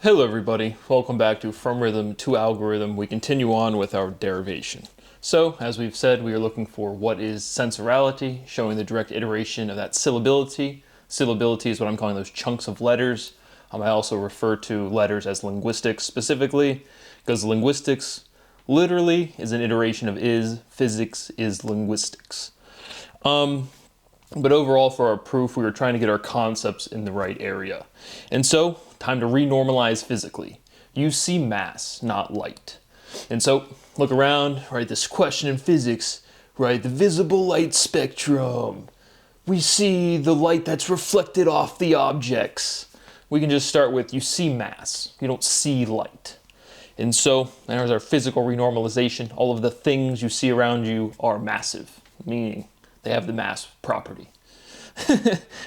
Hello everybody, welcome back to From Rhythm to Algorithm. We continue on with our derivation. So, as we've said, we are looking for what is sensorality, showing the direct iteration of that syllability. Syllability is what I'm calling those chunks of letters. I also refer to letters as linguistics specifically, because linguistics literally is an iteration of is, physics is linguistics. But overall, for our proof, we were trying to get our concepts in the right area. And so, time to renormalize physically. You see mass, not light. And so, look around, right, this question in physics, right, the visible light spectrum. We see the light that's reflected off the objects. We can just start with, you see mass, you don't see light. And so, there's our physical renormalization. All of the things you see around you are massive, meaning they have the mass property,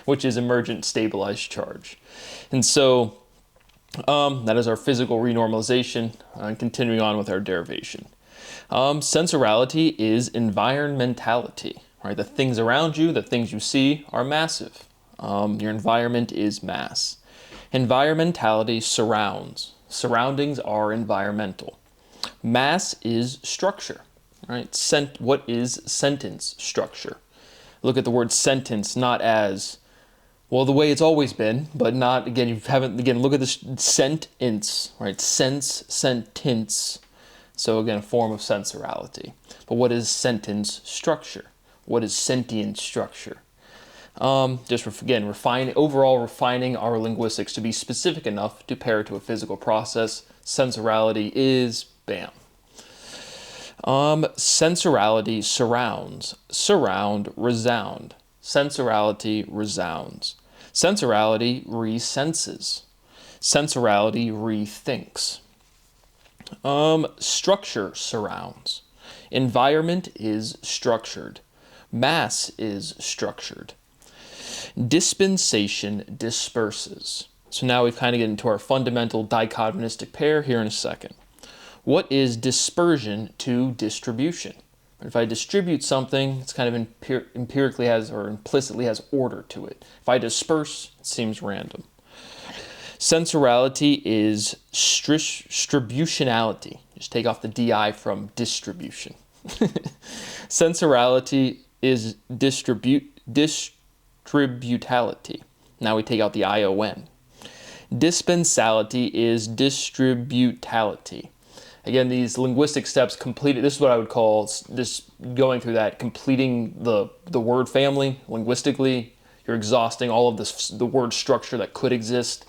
which is emergent stabilized charge. And so that is our physical renormalization, continuing on with our derivation. Sensorality is environmentality, right? The things around you, the things you see are massive. Your environment is mass. Environmentality surrounds. Surroundings are environmental. Mass is structure, right? What is sentence structure? Look at the word sentence not as, well, the way it's always been, but not, again, look at this sentence, right? Sentence. So again, a form of sensorality. But what is sentence structure? What is sentient structure? Refining our linguistics to be specific enough to pair it to a physical process. Sensorality is, bam. Sensorality surrounds. Surround, resound. Sensorality resounds. Sensorality resenses. Sensorality rethinks. Structure surrounds. Environment is structured. Mass is structured. Dispensation disperses. So now we've kind of get into our fundamental dichotomistic pair here in a second. What is dispersion to distribution? If I distribute something, it's kind of empirically has or implicitly has order to it. If I disperse, it seems random. Sensorality is distributionality. Just take off the DI from distribution. Sensorality is distributality. Now we take out the ION. Dispensality is distributality. Again, these linguistic steps completed, this is what I would call this going through that, completing the word family linguistically. You're exhausting all of the word structure that could exist.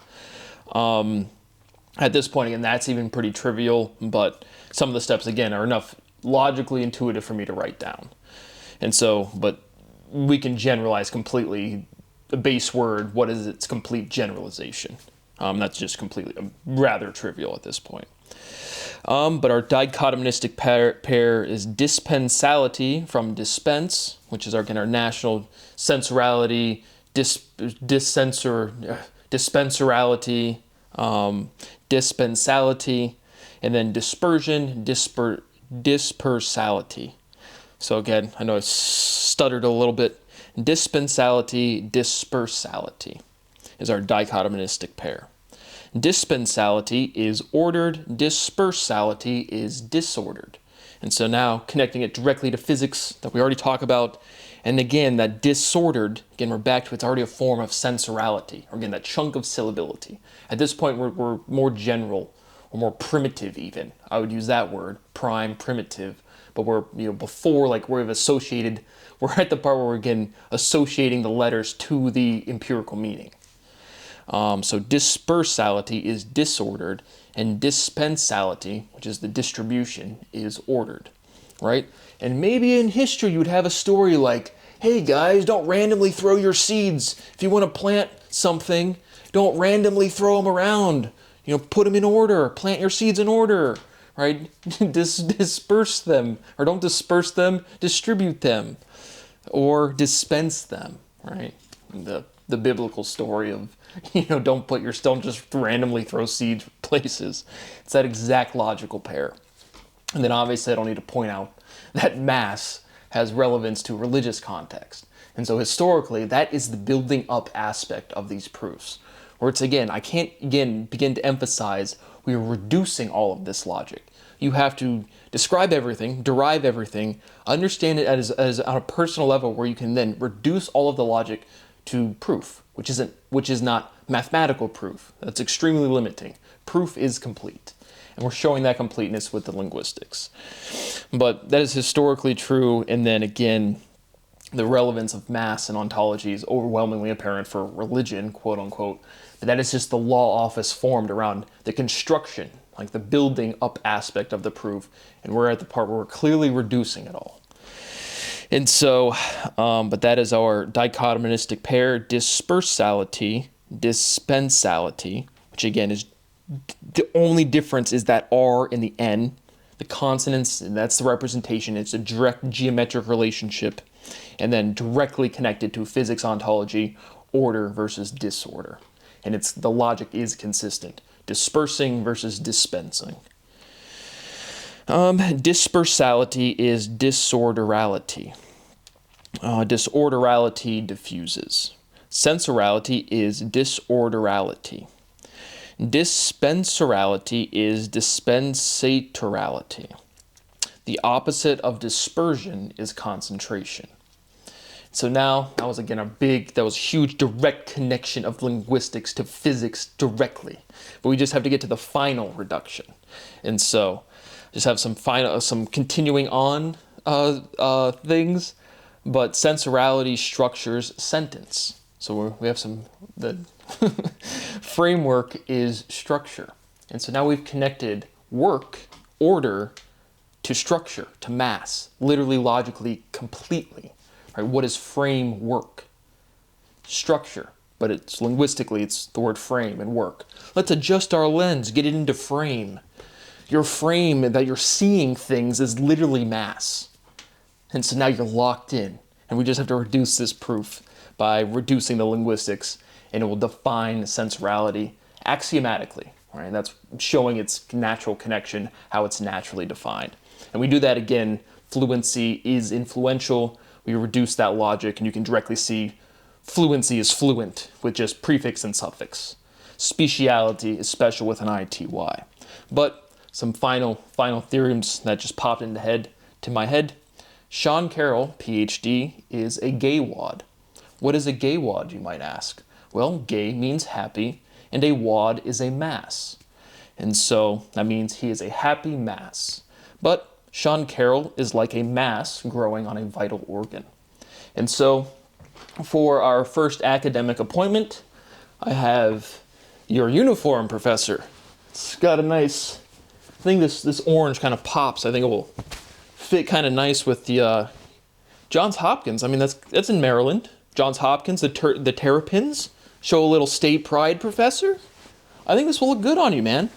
At this point, again, that's even pretty trivial, but some of the steps, again, are enough logically intuitive for me to write down. And so, but we can generalize completely a base word. What is its complete generalization? That's just completely rather trivial at this point. But our dichotomistic pair is dispensality from dispense, which is our national sensorality, dispensorality, dispensality, and then dispersion, dispersality. So again, I know I stuttered a little bit. Dispensality, dispersality is our dichotomistic pair. Dispensality is ordered, dispersality is disordered. And so now connecting it directly to physics that we already talked about, and again, that disordered, again, we're back to it's already a form of sensorality, or again, that chunk of syllability. At this point, we're more general, or more primitive even. I would use that word, primitive, but we're, before, like, we're at the part where we're, again, associating the letters to the empirical meaning. So dispersality is disordered, and dispensality, which is the distribution, is ordered, right? And maybe in history you would have a story like, hey guys, don't randomly throw your seeds. If you want to plant something, don't randomly throw them around. Put them in order, plant your seeds in order, right? Disperse them, or don't disperse them, distribute them, or dispense them, right? The biblical story of, don't just randomly throw seeds places. It's that exact logical pair. And then obviously I don't need to point out that mass has relevance to religious context. And so historically, that is the building up aspect of these proofs. where it's, again, I can't, again, begin to emphasize we are reducing all of this logic. You have to describe everything, derive everything, understand it as on a personal level where you can then reduce all of the logic to proof, which is not mathematical proof. That's extremely limiting. Proof is complete. And we're showing that completeness with the linguistics. But that is historically true, and then again, the relevance of mass and ontology is overwhelmingly apparent for religion, quote unquote. But that is just the law office formed around the construction, like the building up aspect of the proof, and we're at the part where we're clearly reducing it all. And so, but that is our dichotomistic pair, dispersality, dispensality, which again is the only difference is that R in the N, the consonants, and that's the representation. It's a direct geometric relationship, and then directly connected to physics ontology, order versus disorder. And the logic is consistent. Dispersing versus dispensing. Dispersality is disorderality. Disorderality diffuses. Sensorality is disorderality. Dispensorality is dispensatorality. The opposite of dispersion is concentration. So now, that was again that was huge direct connection of linguistics to physics directly. But we just have to get to the final reduction. And so, just have some continuing on things, but sensorality structures sentence. So we have the framework is structure. And so now we've connected work, order, to structure, to mass, literally, logically, completely. Right? What is framework? Structure, but it's linguistically, it's the word frame and work. Let's adjust our lens, get it into frame. Your frame that you're seeing things is literally mass. And so now you're locked in. And we just have to reduce this proof by reducing the linguistics, and it will define sensorality axiomatically. Right? That's showing its natural connection, how it's naturally defined. And we do that again, fluency is influential. We reduce that logic, and you can directly see fluency is fluent with just prefix and suffix. Speciality is special with an ITY. But some final theorems that just popped into my head. Sean Carroll, PhD, is a gay wad. What is a gay wad, you might ask? Well, gay means happy, and a wad is a mass. And so that means he is a happy mass. But Sean Carroll is like a mass growing on a vital organ. And so for our first academic appointment, I have your uniform, Professor. It's got a nice, I think this orange kind of pops. I think it will fit kind of nice with the Johns Hopkins. I mean, that's in Maryland. Johns Hopkins, the Terrapins. Show a little state pride, Professor. I think this will look good on you, man.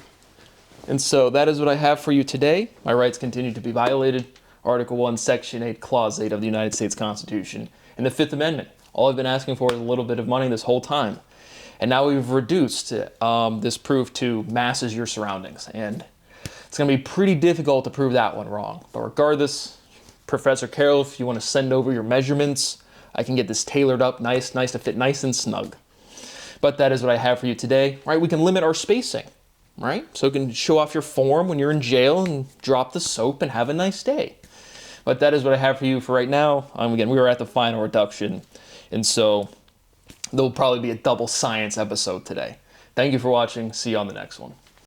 And so that is what I have for you today. My rights continue to be violated. Article 1, Section 8, Clause 8 of the United States Constitution. And the Fifth Amendment. All I've been asking for is a little bit of money this whole time. And now we've reduced this proof to mass as your surroundings. And it's going to be pretty difficult to prove that one wrong. But regardless, Professor Carroll, if you want to send over your measurements, I can get this tailored up nice to fit nice and snug. But that is what I have for you today. Right? We can limit our spacing. Right? So you can show off your form when you're in jail and drop the soap and have a nice day. But that is what I have for you for right now. Again, we are at the final reduction. And so there'll probably be a double science episode today. Thank you for watching. See you on the next one.